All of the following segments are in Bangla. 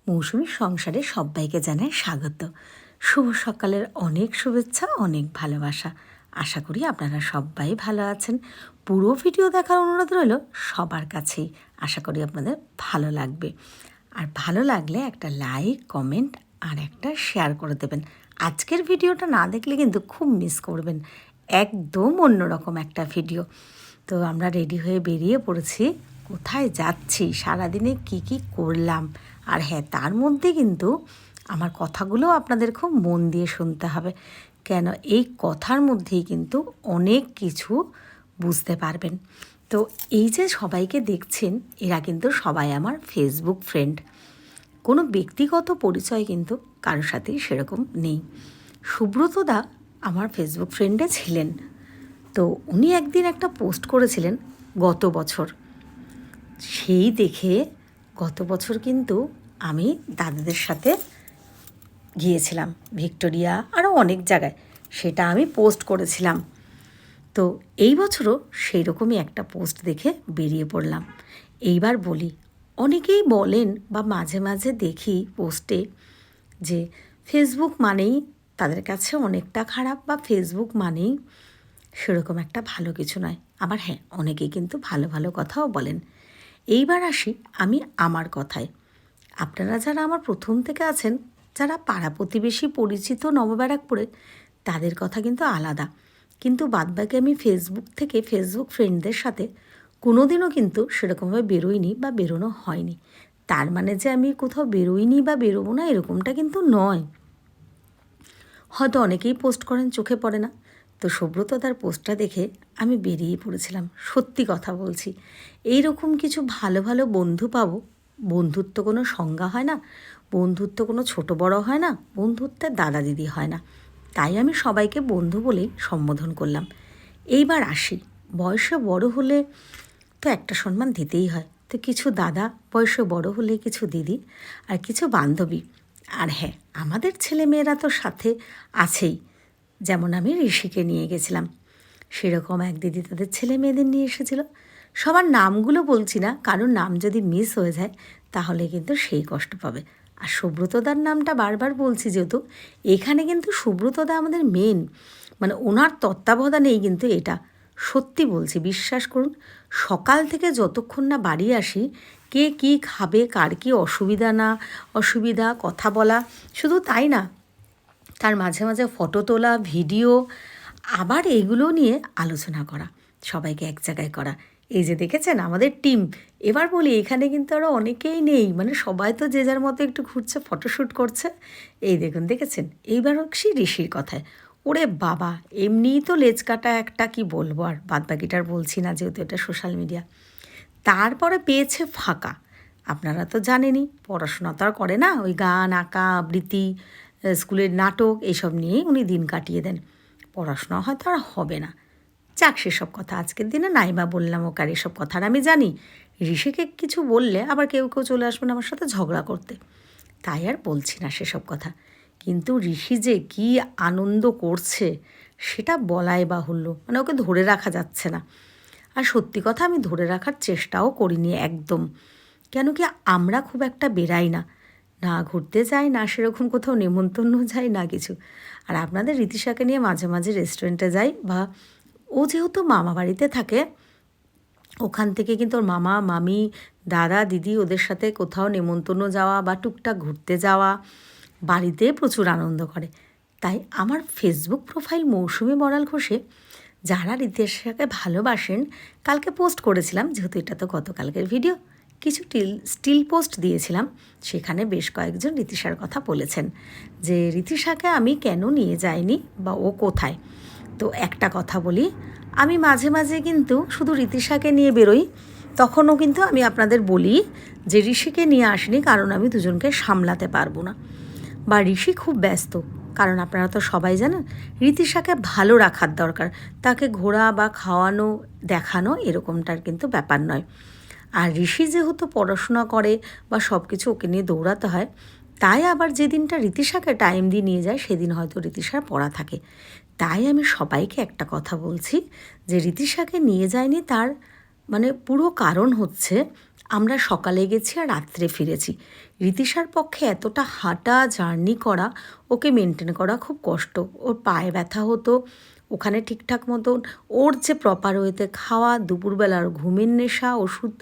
মৌসুমীর সংসারে সবাইকে জানাই স্বাগত। শুভ সকালের অনেক শুভেচ্ছা, অনেক ভালোবাসা। আশা করি আপনারা সবাই ভালো আছেন। পুরো ভিডিও দেখার অনুরোধ রইল সবার কাছেই। আশা করি আপনাদের ভালো লাগবে। আর ভালো লাগলে একটা লাইক, কমেন্ট আর একটা শেয়ার করে দেবেন। আজকের ভিডিওটা না দেখলে কিন্তু খুব মিস করবেন। একদম অন্যরকম একটা ভিডিও। তো আমরা রেডি হয়ে বেরিয়ে পড়েছি। কোথায় যাচ্ছি, সারাদিনে কি করলাম, আর হ্যাঁ, তার মধ্যে কিন্তু আমার কথাগুলো আপনাদের খুব মন দিয়ে শুনতে হবে। কেন, এই কথার মধ্যেই কিন্তু অনেক কিছু বুঝতে পারবেন। তো এই যে সবাইকে দেখছেন, এরা কিন্তু সবাই আমার ফেসবুক ফ্রেন্ড। কোনো ব্যক্তিগত পরিচয় কিন্তু কারোর সাথেই সেরকম নেই। সুব্রতদা আমার ফেসবুক ফ্রেন্ডে ছিলেন। তো উনি একদিন একটা পোস্ট করেছিলেন গত বছর। সেই দেখে গত বছর কিন্তু আমি দাদাদের সাথে গিয়েছিলাম ভিক্টোরিয়া, আরও অনেক জায়গায়। সেটা আমি পোস্ট করেছিলাম। তো এই বছরও সেই রকমই একটা পোস্ট দেখে বেরিয়ে পড়লাম। এইবার বলি, অনেকেই বলেন বা মাঝে মাঝে দেখি পোস্টে যে ফেসবুক মানেই তাদের কাছে অনেকটা খারাপ, বা ফেসবুক মানেই সেরকম একটা ভালো কিছু নয়। আবার হ্যাঁ, অনেকেই কিন্তু ভালো ভালো কথাও বলেন। এইবার আসি আমি আমার কথায়। আপনারা যারা আমার প্রথম থেকে আছেন, যারা পাড়া প্রতিবেশী পরিচিত নবব্যারাকপুরে, তাদের কথা কিন্তু আলাদা। কিন্তু বাদবাকি আমি ফেসবুক থেকে ফেসবুক ফ্রেন্ডদের সাথে কোনো দিনও কিন্তু সেরকমভাবে বেরোইনি বা বেরোনো হয়নি। তার মানে যে আমি কোথাও বেরোইনি বা বেরোবো না, এরকমটা কিন্তু নয়। হয়তো অনেকেই পোস্ট করেন, চোখে পড়ে না। তো সুব্রতদার পোস্টটা দেখে আমি বেরিয়ে পড়েছিলাম। সত্যি কথা বলছি, এই রকম কিছু ভালো ভালো বন্ধু পাবো। বন্ধুত্ব কোনো সংজ্ঞা হয় না, বন্ধুত্ব কোনো ছোট বড় হয় না, বন্ধুত্বের দাদা দিদি হয় না। তাই আমি সবাইকে বন্ধু বলেই সম্বোধন করলাম। এইবার আসি, বয়সে বড় হলে তো একটা সম্মান দিতেই হয়। তো কিছু দাদা, বয়সে বড় হলে কিছু দিদি, আর কিছু বান্ধবী। আর হ্যাঁ, আমাদের ছেলেমেয়েরা তো সাথে আছেই। যেমন আমি ঋষিকে নিয়ে গেছিলাম, সেরকম এক দিদি তাদের ছেলে মেয়েদের নিয়ে এসেছিল। সবার নামগুলো বলছি না, কারণ নাম যদি মিস হয়ে যায় তাহলে কিন্তু সেই কষ্ট পাবে। আর সুব্রতদার নামটা বারবার বলছি যেহেতু, এখানে কিন্তু সুব্রতদা আমাদের মেন, মানে ওনার তত্ত্বাবধানেই কিন্তু এটা। সত্যি বলছি, বিশ্বাস করুন, সকাল থেকে যতক্ষণ না বাড়ি আসি, কে কী খাবে, কার কী অসুবিধা না অসুবিধা, কথা বলা, শুধু তাই না, তার মাঝে মাঝে ফটো তোলা, ভিডিও, আবার এইগুলো নিয়ে আলোচনা করা, সবাইকে এক জায়গায় করা। এই যে দেখেছেন আমাদের টিম। এবার বলি, এখানে কিন্তু আরও অনেকেই নেই, মানে সবাই তো যে যার মতো একটু ঘুরছে, ফটোশ্যুট করছে। এই দেখুন, দেখেছেন। এইবার হচ্ছে ঋষির কথায়। ওরে বাবা, এমনিই তো লেজ কাটা একটা, কি বলবো, আর বাদবাকিটার বলছি না যেহেতু এটা সোশ্যাল মিডিয়া। তারপরে পেয়েছে ফাঁকা। আপনারা তো জানেনই, পড়াশোনা তো আর করে না, ওই গান, আঁকা, আবৃত্তি, স্কুলের নাটক, এইসব নিয়েই উনি দিন কাটিয়ে দেন। পড়াশোনা হয়তো আর হবে না। যাক, সেসব কথা আজকের দিনে নাই বা বললাম, ওকে আর এসব কথা আর আমি জানি। ঋষিকে কিছু বললে আবার কেউ কেউ চলে আসবেন আমার সাথে ঝগড়া করতে, তাই আর বলছি না সেসব কথা। কিন্তু ঋষি যে কী আনন্দ করছে সেটা বলাই বাহুল্য, মানে ওকে ধরে রাখা যাচ্ছে না। আর সত্যি কথা, আমি ধরে রাখার চেষ্টাও করিনি একদম। কেন কি, আমরা খুব একটা বেরাই না, না ঘুরতে যাই, না সেরকম কোথাও নেমন্তন্ন যাই, না কিছু। আর আপনাদের রীতিশাকে নিয়ে মাঝে মাঝে রেস্টুরেন্টে যাই, বা ও যেহেতু মামা বাড়িতে থাকে, ওখান থেকে কিন্তু ওর মামা, মামি, দাদা, দিদি, ওদের সাথে কোথাও নেমন্তন্ন যাওয়া বা টুকটাক ঘুরতে যাওয়া, বাড়িতে প্রচুর আনন্দ করে। তাই আমার ফেসবুক প্রোফাইল মৌসুমী বড়াল ঘোষে যারা ঋতিশাকে ভালোবাসেন, কালকে পোস্ট করেছিলাম, যেহেতু এটা তো গতকালকের ভিডিও, কিছু স্টিল পোস্ট দিয়েছিলাম। সেখানে বেশ কয়েকজন ঋতিশার কথা বলেছেন যে ঋতিশাকে আমি কেন নিয়ে যাইনি বা ও কোথায়। তো একটা কথা বলি, আমি মাঝে মাঝে কিন্তু শুধু ঋতিশাকে নিয়ে বেরোই। তখনও কিন্তু আমি আপনাদের বলি যে ঋষিকে নিয়ে আসিনি, কারণ আমি দুজনকে সামলাতে পারবো না, বা ঋষি খুব ব্যস্ত। কারণ আপনারা তো সবাই জানেন, ঋতিশাকে ভালো রাখার দরকার, তাকে ঘোরা বা খাওয়ানো, দেখানো, এরকমটার কিন্তু ব্যাপার নয়। আর ঋষি যেহেতু পড়াশোনা করে বা সব কিছু ওকে নিয়ে দৌড়াতে হয়, তাই আবার যেদিনটা ঋতিশাকে টাইম দিয়ে নিয়ে যায় সেদিন হয়তো ঋতিশার পড়া থাকে। তাই আমি সবাইকে একটা কথা বলছি যে ঋতিশাকে নিয়ে যায়নি, তার মানে পুরো কারণ হচ্ছে আমরা সকালে গেছি আর রাত্রে ফিরেছি। রীতিশার পক্ষে এতটা হাঁটা জার্নি করা, ওকে মেনটেন করা খুব কষ্ট। ওর পায়ে ব্যথা হতো, ওখানে ঠিকঠাক মতন ওর যে প্রপার ওয়েতে খাওয়া, দুপুরবেলার ঘুমের নেশা, ওষুধ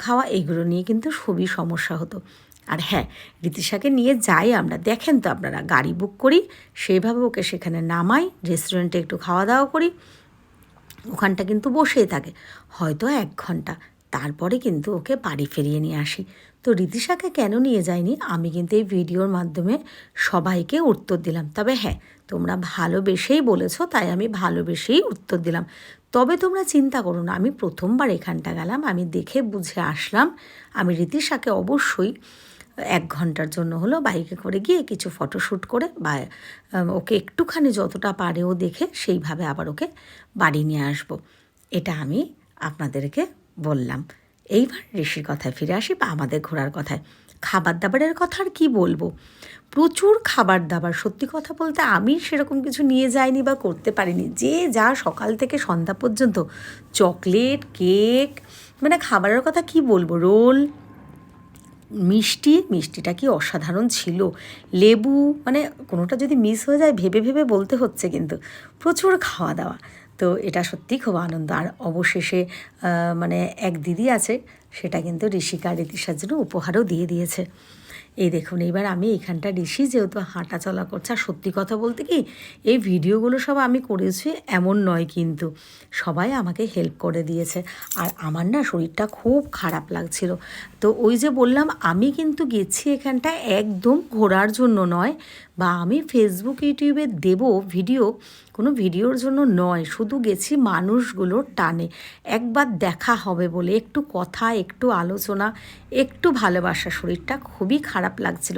খাওয়া, এগুলো নিয়ে কিন্তু খুবই সমস্যা হতো। আর হ্যাঁ, রীতিশাকে নিয়ে যাই আমরা, দেখেন তো আপনারা, গাড়ি বুক করি, সেইভাবে ওকে সেখানে নামাই, রেস্টুরেন্টে একটু খাওয়া দাওয়া করি, ওখানটা কিন্তু বসেই থাকে হয়তো 1 ঘন্টা, তারপরে কিন্তু ওকে বাড়ি ফিরিয়ে নিয়ে আসি। তো রীতিশাকে কেন নিয়ে যাইনি আমি কিন্তু এই ভিডিওর মাধ্যমে সবাইকে উত্তর দিলাম। তবে হ্যাঁ, তোমরা ভালোবেসেই বলেছো, তাই আমি ভালোবেসেই উত্তর দিলাম। তবে তোমরা চিন্তা করো না, আমি প্রথমবার এখানটা গেলাম, আমি দেখে বুঝে আসলাম। আমি রীতিশাকে অবশ্যই 1 ঘন্টার জন্য হলো বাইকে করে গিয়ে কিছু ফটোশ্যুট করে বা ওকে একটুখানি যতটা পারে ও দেখে সেইভাবে আবার ওকে বাড়ি নিয়ে আসব। এটা আমি আপনাদেরকে বললাম। এইবার ঋষির কথায় ফিরে আসি বা আমাদের ঘোরার কথায়। খাবার দাবারের কথা আর কী বলবো, প্রচুর খাবার দাবার। সত্যি কথা বলতে আমি সেরকম কিছু নিয়ে যাইনি বা করতে পারিনি। যে যা সকাল থেকে সন্ধ্যা পর্যন্ত চকলেট, কেক, মানে খাবারের কথা কি বলবো, রোল, মিষ্টিটা কি অসাধারণ ছিল, লেবু, মানে কোনোটা যদি মিস হয়ে যায় ভেবে ভেবে বলতে হচ্ছে, কিন্তু প্রচুর খাওয়া দাওয়া। তো এটা সত্যিই খুব আনন্দ। আর অবশেষে মানে এক দিদি আছে, সেটা কিন্তু ঋষিকা রীতিশার জন্য উপহারও দিয়ে দিয়েছে। এই দেখুন, এইবার আমি এখানটা ঋষি যেহেতু হাঁটা চলা করছে, আর সত্যি কথা বলতে কি, এই ভিডিওগুলো সব আমি করেছি এমন নয়, কিন্তু সবাই আমাকে হেল্প করে দিয়েছে। আর আমার না শরীরটা খুব খারাপ লাগছিল। তো ওই যে বললাম, আমি কিন্তু গেছি এখানটা একদম ঘোরার জন্য নয়, বা আমি ফেসবুক ইউটিউবে দেব ভিডিও, কোনো ভিডিওর জন্য নয়, শুধু গেছি মানুষগুলোর টানে, একবার দেখা হবে বলে, একটু কথা, একটু আলোচনা, একটু ভালোবাসা। শরীরটা খুবই খারাপ লাগছিল,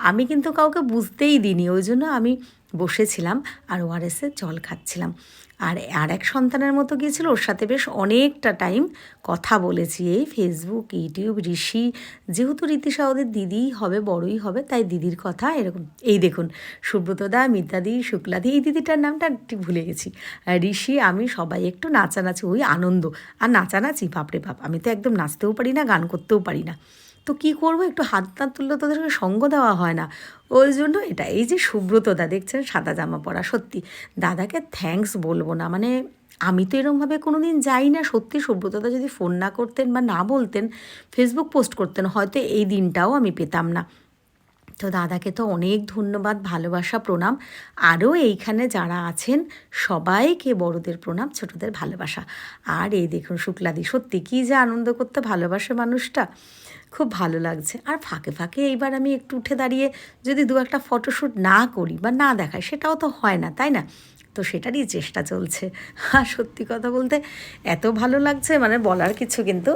আমি কিন্তু কাউকে বুঝতেই দিইনি, ওই জন্য আমি বসেছিলাম আর ওআরএসের জল খাচ্ছিলাম। আর এক সন্তানের মতো গিয়েছিল, ওর সাথে বেশ অনেকটা টাইম কথা বলেছি এই ফেসবুক, ইউটিউব। ঋষি যেহেতু রীতিশা ওদের দিদিই হবে, বড়ই হবে, তাই দিদির কথা এরকম। এই দেখুন, সুব্রতদা, মিতাদি, শুক্লাদি, এই দিদিটার নামটা ঠিক ভুলে গেছি, ঋষি, আমি সবাই একটু নাচানাচি, ওই আনন্দ আর নাচানাচি, বাপরে বাপ, আমি তো একদম নাচতেও পারি না, গান করতেও পারি না, তো কী করবো, একটু হাত টাত তুললে তোদেরকে সঙ্গ দেওয়া হয় না, ওই জন্য এটা। এই যে সুব্রতদা দেখছেন সাদা জামা পরা, সত্যি দাদাকে থ্যাঙ্কস বলবো না, মানে আমি তো এরমভাবে কোনো দিন যাই না। সত্যি সুব্রতদা যদি ফোন না করতেন বা না বলতেন, ফেসবুক পোস্ট করতেন, হয়তো এই দিনটাও আমি পেতাম না। তো দাদাকে তো অনেক ধন্যবাদ, ভালোবাসা, প্রণাম। আরও এইখানে যারা আছেন সবাইকে বড়দের প্রণাম, ছোটদের ভালোবাসা। আর এই দেখুন শুক্লাদি, সত্যি কী যে আনন্দ করতে ভালোবাসে মানুষটা, খুব ভালো লাগছে। আর ফাঁকে ফাঁকে এইবার আমি একটু উঠে দাঁড়িয়ে যদি দু একটা ফটোশ্যুট না করি বা না দেখাই, সেটাও তো হয় না, তাই না? তো সেটারই চেষ্টা চলছে। আর সত্যি কথা বলতে এত ভালো লাগছে, মানে বলার কিছু কিন্তু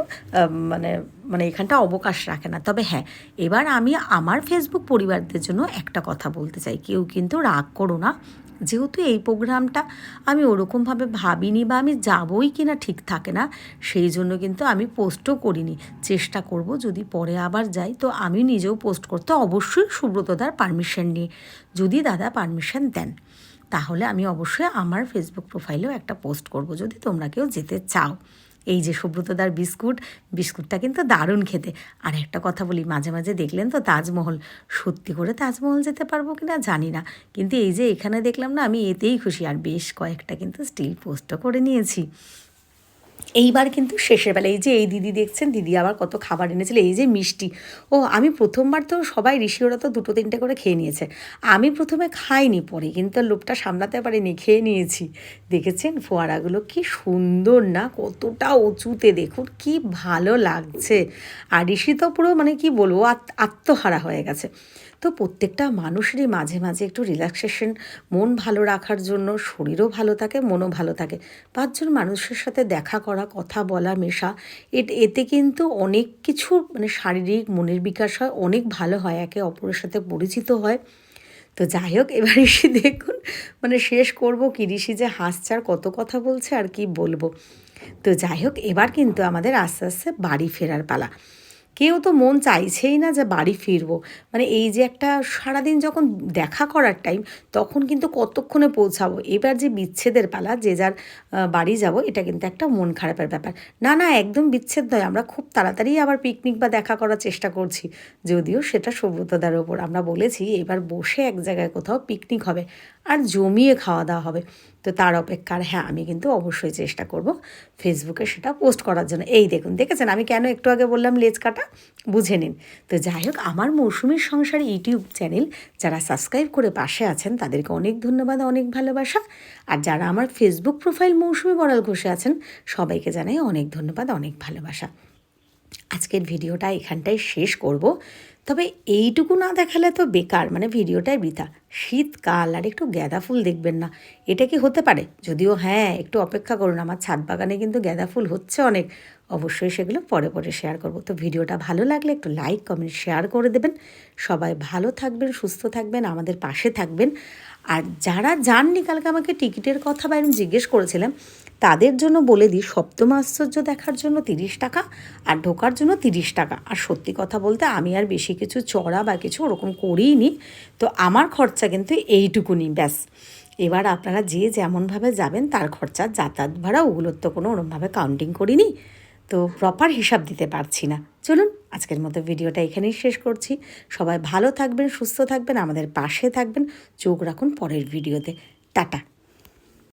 মানে মানে এখানটা অবকাশ রাখে না। তবে হ্যাঁ, এবার আমি আমার ফেসবুক পরিবারদের জন্য একটা কথা বলতে চাই, কেউ কিন্তু রাগ করো না, যেহেতু এই প্রোগ্রামটা আমি ওরকমভাবে ভাবিনি বা আমি যাবই কি না ঠিক থাকে না, সেই জন্য কিন্তু আমি পোস্টও করিনি। চেষ্টা করব যদি পরে আবার যাই তো আমি নিজেও পোস্ট করতে, অবশ্যই সুব্রতদার পারমিশন নিয়ে, যদি দাদা পারমিশন দেন, তাহলে আমি অবশ্যই আমার ফেসবুক প্রোফাইলেও একটা পোস্ট করব, যদি তোমরা কেউ যেতে চাও। এই যে সুব্রতদার বিস্কুটটা কিন্তু দারুণ খেতে। আর একটা কথা বলি, মাঝে মাঝে দেখলেন তো তাজমহল, সত্যি করে তাজমহল যেতে পারবো কি না জানি না, কিন্তু এই যে এখানে দেখলাম না, আমি এতেই খুশি। আর বেশ কয়েকটা কিন্তু স্টিল পোস্টও করে নিয়েছি। এইবার কিন্তু শেষের বেলা, এই যে এই দিদি দেখছেন, দিদি আবার কত খাবার এনেছিল, এই যে মিষ্টি, ও আমি প্রথমবার তো সবাই ঋষি ওরা তো 2-3টে করে খেয়ে নিয়েছে, আমি প্রথমে খাইনি, পরে কিন্তু লোভটা সামলাতে পারিনি, খেয়ে নিয়েছি। দেখেছেন ফোয়ারাগুলো কি সুন্দর না, কতটা উঁচুতে, দেখুন কি ভালো লাগছে। আর ঋষি তো পুরো মানে কি বলবো, আত্মহারা হয়ে গেছে। তো প্রত্যেকটা মানুষেরই মাঝে মাঝে একটু রিল্যাক্সেশন, মন ভালো রাখার জন্য, শরীরও ভালো থাকে, মনও ভালো থাকে, 5জন মানুষের সাথে দেখা করা, কথা বলা, মেশা, এতে কিন্তু অনেক কিছু মানে শারীরিক, মনের বিকাশ হয়, অনেক ভালো হয়, একে অপরের সাথে পরিচিত হয়। তো যাই হোক, এবার ঋষি দেখুন, মানে শেষ করব কি, ঋষি যে হাসছে আর কত কথা বলছে আর কি বলবো। তো যাই হোক, এবার কিন্তু আমাদের আস্তে আস্তে বাড়ি ফেরার পালা। কেউ তো মন চাইছেই না যে বাড়ি ফিরবো। মানে এই যে একটা সারাদিন যখন দেখা করার টাইম, তখন কিন্তু কতক্ষণে পৌঁছাবো, এবার যে বিচ্ছেদের পালা, যে যার বাড়ি যাব, এটা কিন্তু একটা মন খারাপের ব্যাপার। না না, একদম বিচ্ছেদ নয়, আমরা খুব তাড়াতাড়ি আবার পিকনিক বা দেখা করার চেষ্টা করছি। যদিও সেটা সুব্রতদার ওপর, আমরা বলেছি এবার বসে এক জায়গায় কোথাও পিকনিক হবে আর জমিয়ে খাওয়া দাওয়া হবে। তো তার অপেক্ষার, হ্যাঁ, আমি কিন্তু অবশ্যই চেষ্টা করব ফেসবুকে সেটা পোস্ট করার জন্য। এই দেখুন, দেখেছেন আমি কেন একটু আগে বললাম লেজ কাটা, বুঝে নিন। তো যাই হোক, আমার মৌসুমীর সংসার ইউটিউব চ্যানেল যারা সাবস্ক্রাইব করে পাশে আছেন তাদেরকে অনেক ধন্যবাদ, অনেক ভালোবাসা। আর যারা আমার ফেসবুক প্রোফাইল মৌসুমী বড়াল ঘষে আছেন, সবাইকে জানাই অনেক ধন্যবাদ, অনেক ভালোবাসা। আজকের ভিডিওটা এখানটায় শেষ করব। তবে এইটুকু না দেখালে তো বেকার, মানে ভিডিওটাই বৃথা। শীতকাল আর একটু গাঁদা ফুল দেখবেন না, এটা কি হতে পারে? যদিও হ্যাঁ, একটু অপেক্ষা করুন, আমার ছাদ বাগানে কিন্তু গাঁদা ফুল হচ্ছে অনেক। অবশ্যই সেগুলো পরে পরে শেয়ার করব। তো ভিডিওটা ভালো লাগলে একটু লাইক, কমেন্ট, শেয়ার করে দেবেন। সবাই ভালো থাকবেন, সুস্থ থাকবেন, আমাদের পাশে থাকবেন। আর যারা যাননি, কালকে আমাকে টিকিটের কথা বা এরকম জিজ্ঞেস করেছিলাম, তাদের জন্য বলে দিই, সপ্তম আশ্চর্য দেখার জন্য 30 টাকা আর ঢোকার জন্য 30 টাকা। আর সত্যি কথা বলতে আমি আর বেশি কিছু চড়া বা কিছু ওরকম করিই নি। তো আমার খরচা কিন্তু এইটুকুনি, ব্যাস। এবার আপনারা যে যেমনভাবে যাবেন তার খরচা, যাতায়াত ভাড়া, ওগুলোর তো কোনো ওরমভাবে কাউন্টিং করিনি, তো প্রপার হিসাব দিতে পারছি না। চলুন আজকের মতো ভিডিওটা এখানেই শেষ করছি। সবাই ভালো থাকবেন, সুস্থ থাকবেন, আমাদের পাশে থাকবেন। চোখ রাখুন পরের ভিডিওতে। টাটা।